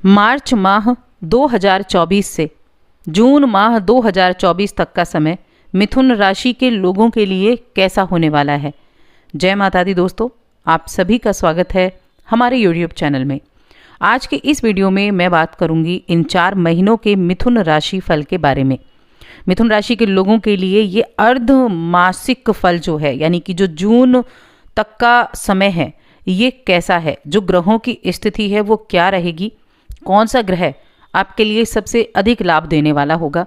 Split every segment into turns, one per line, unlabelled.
मार्च माह 2024 से जून माह 2024 तक का समय मिथुन राशि के लोगों के लिए कैसा होने वाला है। जय माता दी दोस्तों, आप सभी का स्वागत है हमारे YouTube चैनल में। आज के इस वीडियो में मैं बात करूंगी इन 4 महीनों के मिथुन राशि फल के बारे में। मिथुन राशि के लोगों के लिए ये अर्ध मासिक फल जो है, यानी कि जो जून तक का समय है, ये कैसा है, जो ग्रहों की स्थिति है वो क्या रहेगी, कौन सा ग्रह आपके लिए सबसे अधिक लाभ देने वाला होगा,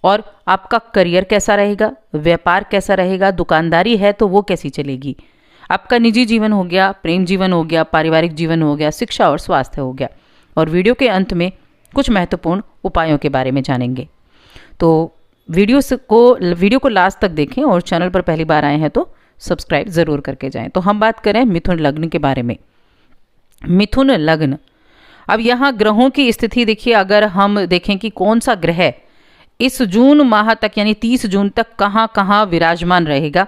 और आपका करियर कैसा रहेगा, व्यापार कैसा रहेगा, दुकानदारी है तो वो कैसी चलेगी, आपका निजी जीवन हो गया, प्रेम जीवन हो गया, पारिवारिक जीवन हो गया, शिक्षा और स्वास्थ्य हो गया। और वीडियो के अंत में कुछ महत्वपूर्ण उपायों के बारे में जानेंगे। तो वीडियो को लास्ट तक देखें और चैनल पर पहली बार आए हैं तो सब्सक्राइब ज़रूर करके जाएं। तो हम बात करें मिथुन लग्न के बारे में। मिथुन लग्न, अब यहाँ ग्रहों की स्थिति देखिए, अगर हम देखें कि कौन सा ग्रह इस जून माह तक यानी 30 जून तक कहाँ कहाँ विराजमान रहेगा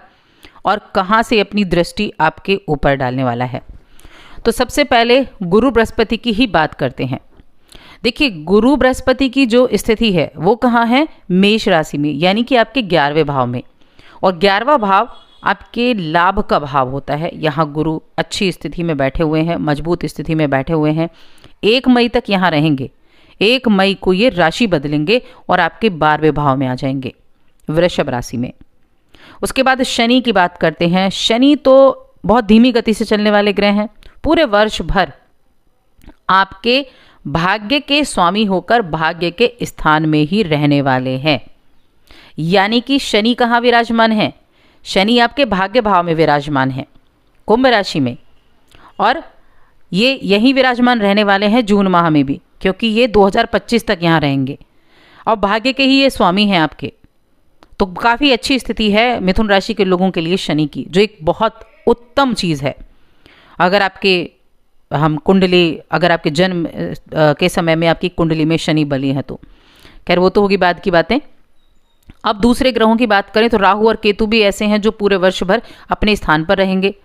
और कहाँ से अपनी दृष्टि आपके ऊपर डालने वाला है। तो सबसे पहले गुरु बृहस्पति की ही बात करते हैं। देखिए, गुरु बृहस्पति की जो स्थिति है वो कहाँ है, मेष राशि में, यानी कि आपके 11वें भाव में। और 11वां भाव आपके लाभ का भाव होता है। यहाँ गुरु अच्छी स्थिति में बैठे हुए हैं, मजबूत स्थिति में बैठे हुए हैं। 1 मई तक यहाँ रहेंगे। 1 मई को ये राशि बदलेंगे और आपके 12वें भाव में आ जाएंगे, वृषभ राशि में। उसके बाद शनि की बात करते हैं। शनि तो बहुत धीमी गति से चलने वाले ग्रह हैं। पूरे वर्ष भर आपके भाग्य के स्वामी होकर भाग्य के स्थान में ही रहने वाले हैं। यानी कि शनि कहाँ विराजमान है, शनि आपके भाग्य भाव में विराजमान है, कुंभ राशि में, और ये यहीं विराजमान रहने वाले हैं जून माह में भी, क्योंकि ये 2025 तक यहाँ रहेंगे और भाग्य के ही ये स्वामी हैं आपके। तो काफ़ी अच्छी स्थिति है मिथुन राशि के लोगों के लिए शनि की, जो एक बहुत उत्तम चीज़ है। अगर आपके जन्म के समय में आपकी कुंडली में शनि बली है तो खैर वो तो होगी बाद की बातें। अब दूसरे ग्रहों की बात करें तो राहु और केतु भी ऐसे हैं जो पूरे वर्ष भर अपने स्थान पर रहेंगे।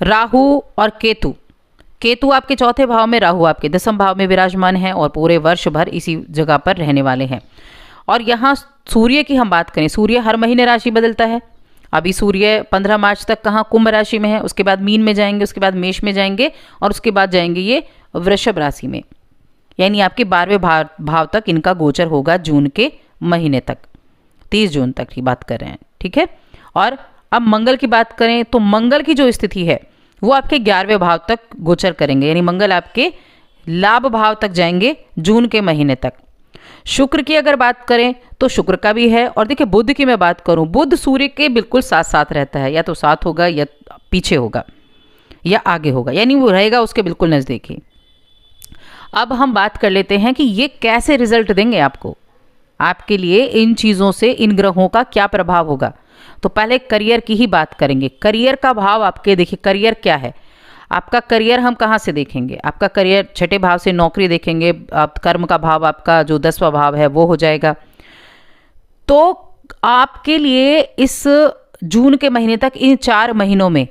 राहु और केतु आपके 4थे भाव में, राहु आपके 10वें भाव में विराजमान है और पूरे वर्ष भर इसी जगह पर रहने वाले हैं। और यहाँ सूर्य की हम बात करें, सूर्य हर महीने राशि बदलता है। अभी सूर्य 15 मार्च तक कहाँ, कुंभ राशि में है, उसके बाद मीन में जाएंगे, उसके बाद मेष में जाएंगे और उसके बाद जाएंगे ये वृषभ राशि में। यानी आपके 12वें भाव तक इनका गोचर होगा जून के महीने तक, 30 जून तक की बात कर रहे हैं, ठीक है। और अब मंगल की बात करें तो मंगल की जो स्थिति है वो आपके 11वें भाव तक गोचर करेंगे, यानी मंगल आपके लाभ भाव तक जाएंगे जून के महीने तक। शुक्र की अगर बात करें तो शुक्र का भी है। और देखिए, बुध की मैं बात करूं, बुध सूर्य के बिल्कुल साथ साथ रहता है, या तो साथ होगा या पीछे होगा या आगे होगा, यानी वो रहेगा उसके बिल्कुल नज़दीक ही। अब हम बात कर लेते हैं कि ये कैसे रिजल्ट देंगे आपको, आपके लिए इन चीज़ों से इन ग्रहों का क्या प्रभाव होगा। तो पहले करियर की ही बात करेंगे। करियर का भाव आपके, देखिए करियर क्या है, आपका करियर हम कहाँ से देखेंगे, आपका करियर 6ठे भाव से नौकरी देखेंगे। आप कर्म का भाव आपका जो 10वां भाव है वो हो जाएगा। तो आपके लिए इस जून के महीने तक, इन 4 महीनों में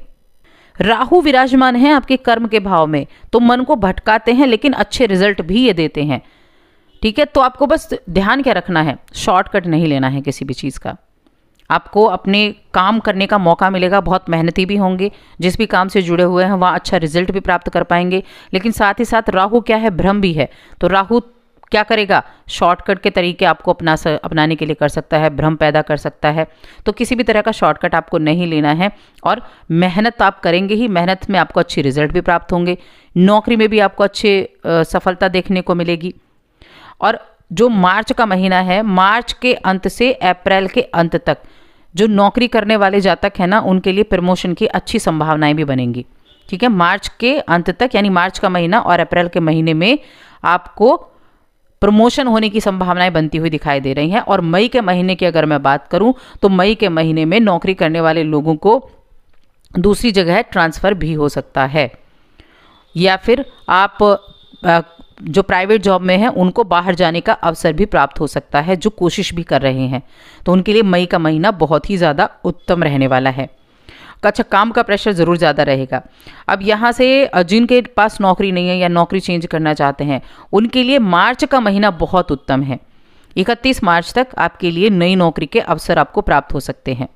राहु विराजमान है आपके कर्म के भाव में, तो मन को भटकाते हैं लेकिन अच्छे रिजल्ट भी ये देते हैं, ठीक है। तो आपको बस ध्यान क्या रखना है, शॉर्टकट नहीं लेना है किसी भी चीज़ का। आपको अपने काम करने का मौका मिलेगा, बहुत मेहनती भी होंगे, जिस भी काम से जुड़े हुए हैं वहाँ अच्छा रिजल्ट भी प्राप्त कर पाएंगे। लेकिन साथ ही साथ राहु क्या है, भ्रम भी है। तो राहु क्या करेगा, शॉर्टकट के तरीके आपको अपनाने के लिए कर सकता है, भ्रम पैदा कर सकता है। तो किसी भी तरह का शॉर्टकट आपको नहीं लेना है और मेहनत आप करेंगे ही, मेहनत में आपको अच्छे रिजल्ट भी प्राप्त होंगे, नौकरी में भी आपको अच्छे सफलता देखने को मिलेगी। और जो मार्च का महीना है, मार्च के अंत से अप्रैल के अंत तक जो नौकरी करने वाले जातक हैं ना, उनके लिए प्रमोशन की अच्छी संभावनाएं भी बनेंगी, ठीक है। मार्च के अंत तक, यानी मार्च का महीना और अप्रैल के महीने में आपको प्रमोशन होने की संभावनाएं बनती हुई दिखाई दे रही हैं। और मई के महीने की अगर मैं बात करूं तो मई के महीने में नौकरी करने वाले लोगों को दूसरी जगह ट्रांसफ़र भी हो सकता है, या फिर आप जो प्राइवेट जॉब में हैं उनको बाहर जाने का अवसर भी प्राप्त हो सकता है, जो कोशिश भी कर रहे हैं। तो उनके लिए मई का महीना बहुत ही ज़्यादा उत्तम रहने वाला है। अच्छा, काम का प्रेशर ज़रूर ज़्यादा रहेगा। अब यहाँ से जिनके पास नौकरी नहीं है या नौकरी चेंज करना चाहते हैं, उनके लिए मार्च का महीना बहुत उत्तम है। 31 मार्च तक आपके लिए नई नौकरी के अवसर आपको प्राप्त हो सकते हैं,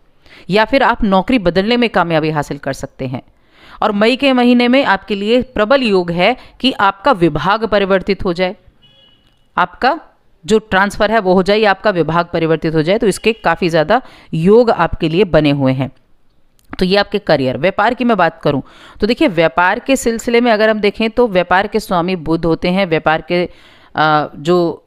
या फिर आप नौकरी बदलने में कामयाबी हासिल कर सकते हैं। और मई के महीने में आपके लिए प्रबल योग है कि आपका विभाग परिवर्तित हो जाए, आपका जो ट्रांसफ़र है वो हो जाए या आपका विभाग परिवर्तित हो जाए, तो इसके काफ़ी ज़्यादा योग आपके लिए बने हुए हैं। तो ये आपके करियर। व्यापार की मैं बात करूं तो देखिए, व्यापार के सिलसिले में अगर हम देखें तो व्यापार के स्वामी बुध होते हैं। व्यापार के जो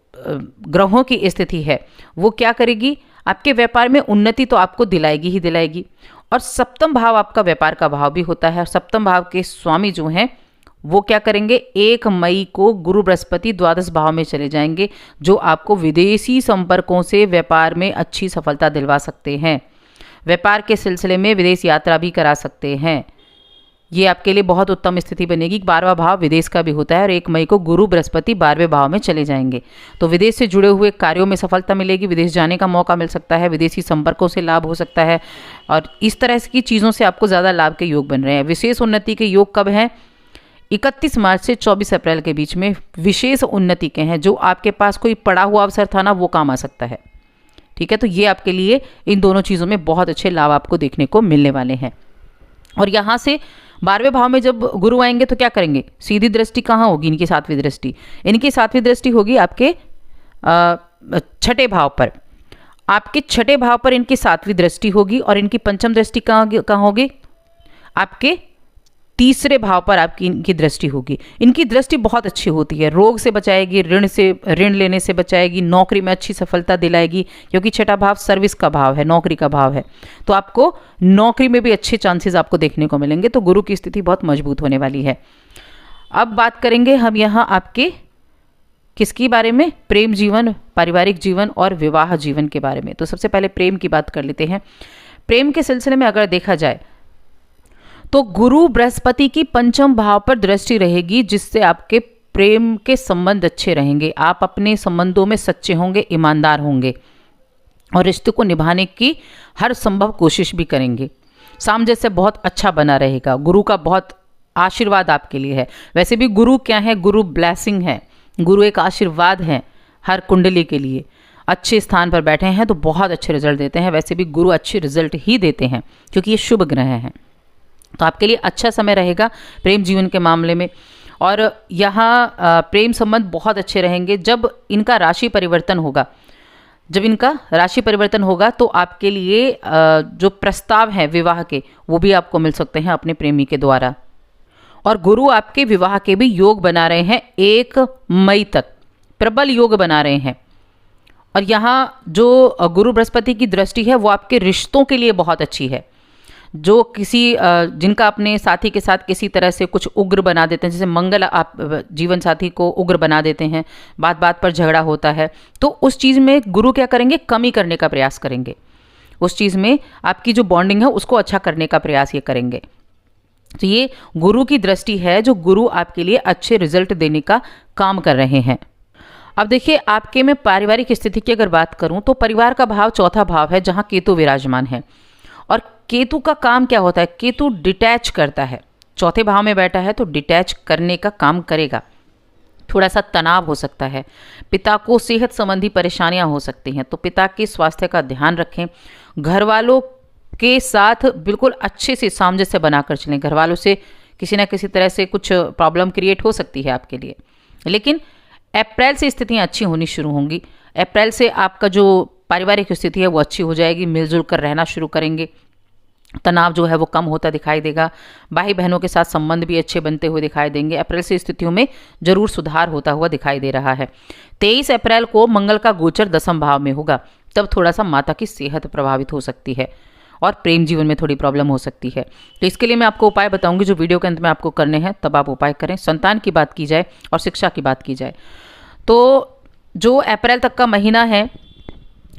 ग्रहों की स्थिति है वो क्या करेगी, आपके व्यापार में उन्नति तो आपको दिलाएगी ही दिलाएगी। और सप्तम भाव आपका व्यापार का भाव भी होता है। सप्तम भाव के स्वामी जो हैं वो क्या करेंगे, 1 मई को गुरु बृहस्पति द्वादश भाव में चले जाएंगे, जो आपको विदेशी संपर्कों से व्यापार में अच्छी सफलता दिलवा सकते हैं। व्यापार के सिलसिले में विदेश यात्रा भी करा सकते हैं। ये आपके लिए बहुत उत्तम स्थिति बनेगी। 12वां भाव विदेश का भी होता है और 1 मई को गुरु बृहस्पति 12वें भाव में चले जाएंगे, तो विदेश से जुड़े हुए कार्यों में सफलता मिलेगी। विदेश जाने का मौका मिल सकता है, विदेशी संपर्कों से लाभ हो सकता है, और इस तरह की चीज़ों से आपको ज़्यादा लाभ के योग बन रहे हैं। विशेष उन्नति के योग कब हैं, 31 मार्च से 24 अप्रैल के बीच में विशेष उन्नति के हैं। जो आपके पास कोई पड़ा हुआ अवसर था ना, वो काम आ सकता है। ठीक है, तो ये आपके लिए इन दोनों चीज़ों में बहुत अच्छे लाभ आपको देखने को मिलने वाले हैं। और यहाँ से 12वें भाव में जब गुरु आएंगे तो क्या करेंगे, सीधी दृष्टि कहाँ होगी, इनकी 7वीं दृष्टि। इनकी 7वीं दृष्टि होगी आपके 6ठे भाव पर। आपके 6ठे भाव पर इनकी 7वीं दृष्टि होगी। और इनकी पंचम दृष्टि कहाँ होगी, आपके 3रे भाव पर आपकी इनकी दृष्टि होगी। इनकी दृष्टि बहुत अच्छी होती है, रोग से बचाएगी, ऋण लेने से बचाएगी, नौकरी में अच्छी सफलता दिलाएगी, क्योंकि 6ठा भाव सर्विस का भाव है, नौकरी का भाव है। तो आपको नौकरी में भी अच्छे चांसेस आपको देखने को मिलेंगे। तो गुरु की स्थिति बहुत मजबूत होने वाली है। अब बात करेंगे हम यहाँ आपके किसकी बारे में, प्रेम जीवन, पारिवारिक जीवन और विवाह जीवन के बारे में। तो सबसे पहले प्रेम की बात कर लेते हैं। प्रेम के सिलसिले में अगर देखा जाए तो गुरु बृहस्पति की पंचम भाव पर दृष्टि रहेगी, जिससे आपके प्रेम के संबंध अच्छे रहेंगे। आप अपने संबंधों में सच्चे होंगे, ईमानदार होंगे और रिश्ते को निभाने की हर संभव कोशिश भी करेंगे। सामंजस्य बहुत अच्छा बना रहेगा। गुरु का बहुत आशीर्वाद आपके लिए है। वैसे भी गुरु क्या है, गुरु ब्लेसिंग है, गुरु एक आशीर्वाद है हर कुंडली के लिए। अच्छे स्थान पर बैठे हैं तो बहुत अच्छे रिजल्ट देते हैं। वैसे भी गुरु अच्छे रिजल्ट ही देते हैं क्योंकि ये शुभ ग्रह हैं। तो आपके लिए अच्छा समय रहेगा प्रेम जीवन के मामले में। और यहाँ प्रेम संबंध बहुत अच्छे रहेंगे जब इनका राशि परिवर्तन होगा। जब इनका राशि परिवर्तन होगा तो आपके लिए जो प्रस्ताव हैं विवाह के, वो भी आपको मिल सकते हैं अपने प्रेमी के द्वारा। और गुरु आपके विवाह के भी योग बना रहे हैं 1 मई तक, प्रबल योग बना रहे हैं। और यहाँ जो गुरु बृहस्पति की दृष्टि है वो आपके रिश्तों के लिए बहुत अच्छी है। जो किसी जिनका अपने साथी के साथ किसी तरह से कुछ उग्र बना देते हैं, जैसे मंगल आप जीवन साथी को उग्र बना देते हैं, बात बात पर झगड़ा होता है, तो उस चीज़ में गुरु क्या करेंगे, कमी करने का प्रयास करेंगे। उस चीज़ में आपकी जो बॉन्डिंग है उसको अच्छा करने का प्रयास ये करेंगे। तो ये गुरु की दृष्टि है, जो गुरु आपके लिए अच्छे रिजल्ट देने का काम कर रहे हैं। अब देखिए, आपके में पारिवारिक स्थिति की अगर बात करूं तो परिवार का भाव 4था भाव है, जहां केतु विराजमान है। और केतु का काम क्या होता है, केतु डिटैच करता है। 4थे भाव में बैठा है तो डिटैच करने का काम करेगा। थोड़ा सा तनाव हो सकता है, पिता को सेहत संबंधी परेशानियां हो सकती हैं, तो पिता के स्वास्थ्य का ध्यान रखें। घर वालों के साथ बिल्कुल अच्छे से सामंजस्य बनाकर चलें। घर वालों से किसी ना किसी तरह से कुछ प्रॉब्लम क्रिएट हो सकती है आपके लिए, लेकिन अप्रैल से स्थितियाँ अच्छी होनी शुरू होंगी। अप्रैल से आपका जो पारिवारिक स्थिति है वो अच्छी हो जाएगी, मिलजुल कर रहना शुरू करेंगे। तनाव जो है वो कम होता दिखाई देगा। भाई बहनों के साथ संबंध भी अच्छे बनते हुए दिखाई देंगे। अप्रैल से स्थितियों में जरूर सुधार होता हुआ दिखाई दे रहा है। 23 अप्रैल को मंगल का गोचर 10वें भाव में होगा, तब थोड़ा सा माता की सेहत प्रभावित हो सकती है और प्रेम जीवन में थोड़ी प्रॉब्लम हो सकती है। तो इसके लिए मैं आपको उपाय बताऊंगी जो वीडियो के अंत में आपको करने हैं, तब आप उपाय करें। संतान की बात की जाए और शिक्षा की बात की जाए तो जो अप्रैल तक का महीना है,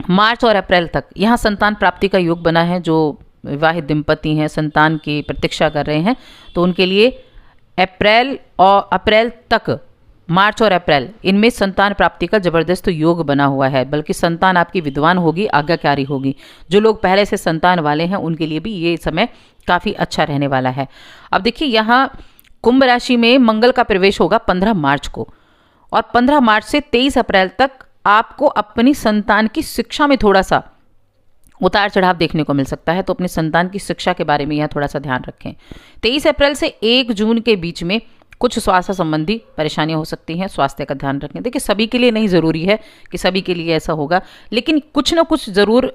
मार्च और अप्रैल तक, यहाँ संतान प्राप्ति का योग बना है। जो विवाहित दंपति हैं, संतान की प्रतीक्षा कर रहे हैं, तो उनके लिए अप्रैल तक, मार्च और अप्रैल, इनमें संतान प्राप्ति का जबरदस्त योग बना हुआ है। बल्कि संतान आपकी विद्वान होगी, आज्ञाकारी होगी। जो लोग पहले से संतान वाले हैं उनके लिए भी ये समय काफ़ी अच्छा रहने वाला है। अब देखिए यहाँ कुंभ राशि में मंगल का प्रवेश होगा 15 मार्च को, और 15 मार्च से 23 अप्रैल तक आपको अपनी संतान की शिक्षा में थोड़ा सा उतार चढ़ाव देखने को मिल सकता है। तो अपनी संतान की शिक्षा के बारे में यह थोड़ा सा ध्यान रखें। 23 अप्रैल से 1 जून के बीच में कुछ स्वास्थ्य संबंधी परेशानियां हो सकती हैं, स्वास्थ्य का ध्यान रखें। देखिए सभी के लिए नहीं ज़रूरी है कि सभी के लिए ऐसा होगा, लेकिन कुछ ना कुछ ज़रूर,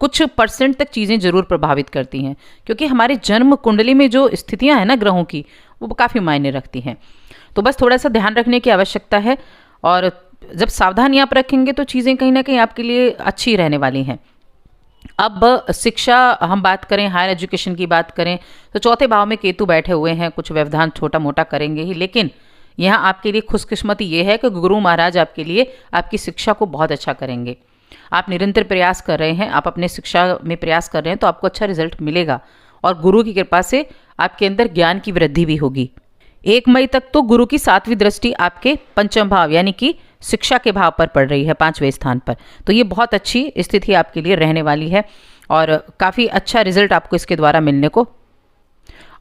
कुछ परसेंट तक चीज़ें ज़रूर प्रभावित करती हैं, क्योंकि हमारे जन्म कुंडली में जो स्थितियां हैं ना ग्रहों की, वो काफ़ी मायने रखती हैं। तो बस थोड़ा सा ध्यान रखने की आवश्यकता है, और जब सावधानी आप रखेंगे तो चीज़ें कहीं ना कहीं आपके लिए अच्छी रहने वाली हैं। अब शिक्षा हम बात करें, हायर एजुकेशन की बात करें, तो चौथे भाव में केतु बैठे हुए हैं, कुछ व्यवधान छोटा मोटा करेंगे ही, लेकिन यहाँ आपके लिए खुशकिस्मती ये है कि गुरु महाराज आपके लिए आपकी शिक्षा को बहुत अच्छा करेंगे। आप निरंतर प्रयास कर रहे हैं, आप अपने शिक्षा में प्रयास कर रहे हैं, तो आपको अच्छा रिजल्ट मिलेगा, और गुरु की कृपा से आपके अंदर ज्ञान की वृद्धि भी होगी। 1 मई तक तो गुरु की 7वीं दृष्टि आपके पंचम भाव यानी कि शिक्षा के भाव पर पड़ रही है, 5वें स्थान पर। तो ये बहुत अच्छी स्थिति आपके लिए रहने वाली है, और काफ़ी अच्छा रिजल्ट आपको इसके द्वारा मिलने को।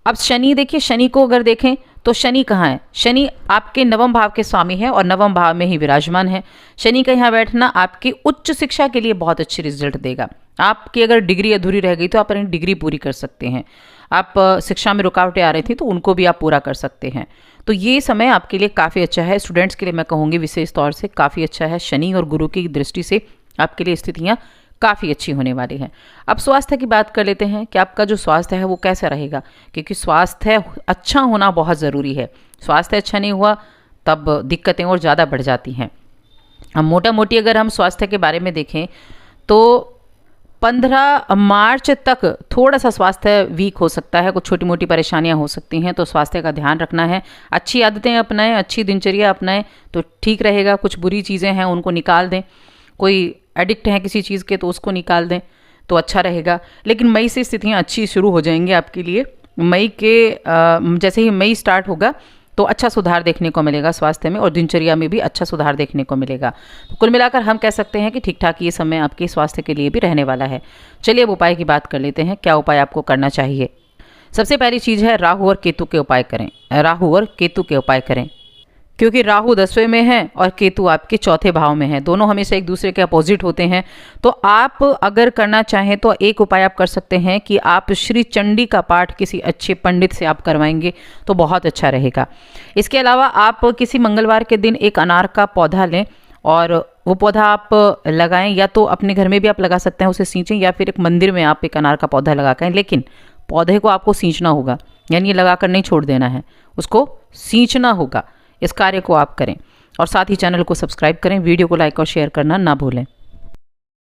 अब शनि, देखिए शनि को अगर देखें तो शनि कहाँ है? शनि आपके 9वें भाव के स्वामी है और 9वें भाव में ही विराजमान है। शनि का यहाँ बैठना आपकी उच्च शिक्षा के लिए बहुत अच्छी रिजल्ट देगा। आपकी अगर डिग्री अधूरी रह गई तो आप अपनी डिग्री पूरी कर सकते हैं। आप शिक्षा में रुकावटें आ रही थी तो उनको भी आप पूरा कर सकते हैं। तो ये समय आपके लिए काफ़ी अच्छा है। स्टूडेंट्स के लिए मैं कहूँगी विशेष तौर से काफ़ी अच्छा है। शनि और गुरु की दृष्टि से आपके लिए स्थितियाँ काफ़ी अच्छी होने वाली हैं। अब स्वास्थ्य की बात कर लेते हैं कि आपका जो स्वास्थ्य है वो कैसा रहेगा, क्योंकि स्वास्थ्य अच्छा होना बहुत ज़रूरी है। स्वास्थ्य अच्छा नहीं हुआ तब दिक्कतें और ज़्यादा बढ़ जाती हैं। अब मोटा मोटी अगर हम स्वास्थ्य के बारे में देखें तो 15 मार्च तक थोड़ा सा स्वास्थ्य वीक हो सकता है, कुछ छोटी मोटी परेशानियां हो सकती हैं, तो स्वास्थ्य का ध्यान रखना है। अच्छी आदतें अपनाएं, अच्छी दिनचर्या अपनाएं तो ठीक रहेगा। कुछ बुरी चीज़ें हैं उनको निकाल दें, कोई एडिक्ट है किसी चीज़ के तो उसको निकाल दें तो अच्छा रहेगा। लेकिन मई से स्थितियाँ अच्छी शुरू हो जाएंगी आपके लिए। मई के जैसे ही मई स्टार्ट होगा तो अच्छा सुधार देखने को मिलेगा स्वास्थ्य में, और दिनचर्या में भी अच्छा सुधार देखने को मिलेगा। तो कुल मिलाकर हम कह सकते हैं कि ठीक ठाक ये समय आपके स्वास्थ्य के लिए भी रहने वाला है। चलिए अब उपाय की बात कर लेते हैं, क्या उपाय आपको करना चाहिए। सबसे पहली चीज़ है राहु और केतु के उपाय करें। राहु और केतु के उपाय करें, क्योंकि राहु 10वें में है और केतु आपके चौथे भाव में है। दोनों हमेशा एक दूसरे के अपोजिट होते हैं। तो आप अगर करना चाहें तो एक उपाय आप कर सकते हैं कि आप श्री चंडी का पाठ किसी अच्छे पंडित से आप करवाएंगे तो बहुत अच्छा रहेगा। इसके अलावा आप किसी मंगलवार के दिन एक अनार का पौधा लें और वो पौधा आप लगाएं, या तो अपने घर में भी आप लगा सकते हैं, उसे सींचें, या फिर एक मंदिर में आप एक अनार का पौधा लगा कर, लेकिन पौधे को आपको सींचना होगा, यानी ये लगा कर नहीं छोड़ देना है, उसको सींचना होगा। इस कार्य को आप करें और साथ ही चैनल को सब्सक्राइब करें, वीडियो को लाइक और शेयर करना ना भूलें।